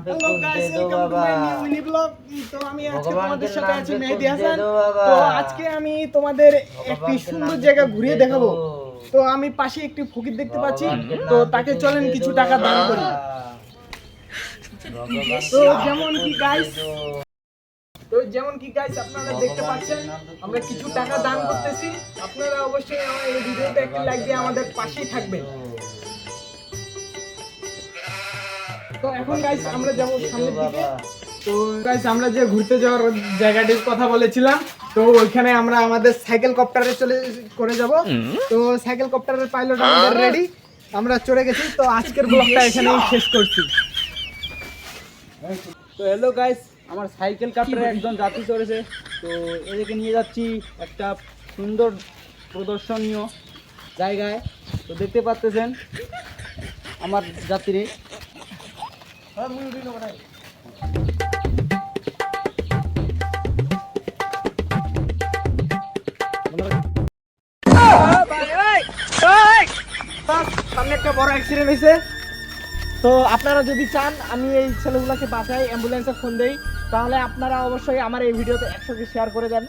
Hello guys, welcome to my new mini blog. তো আমি আজকে তোমাদের সাথে আছি মেহেদি হাসান। তো আজকে আমি তোমাদের একটি সুন্দর জায়গা ঘুরিয়ে দেখাবো। তো আমি পাশে একটি ফকির দেখতে পাচ্ছি, তো তাকে চলেন কিছু টাকা দান করি। তো যেমন কি গাইস আপনারা দেখতে পাচ্ছেন, আমরা কিছু টাকা দান করতেছি। আপনারা অবশ্যই আমার এই ভিডিওতে একটি লাইক দিয়ে আমাদের পাশেই থাকবেন। তো এখন গাইস আমরা যাব সামনের দিকে। তো গাইস আমরা যে ঘুরতে যাওয়ার জায়গাটির কথা বলেছিলাম, তো ওইখানে আমরা আমাদের সাইকেল কপ্টারে করে যাব। তো সাইকেল কপ্টারের পাইলট আমাদের রেডি, আমরা চড়ে গেছি। তো আজকের ব্লগটা এখানেই শেষ করছি। তো হ্যালো গাইস, আমার সাইকেল কাপটারে একজন যাত্রী চড়েছে। তো এদেরকে নিয়ে যাচ্ছি একটা সুন্দর প্রদর্শনীয় জায়গায়। তো দেখতে পাচ্ছেন আমার যাত্রী। সামনে একটা বড় অ্যাক্সিডেন্ট হয়েছে। তো আপনারা যদি চান আমি এই ছেলেগুলোকে বাঁচাই, অ্যাম্বুলেন্সে ফোন দেই, তাহলে আপনারা অবশ্যই আমার এই ভিডিওতে 100 কে শেয়ার করে দেন।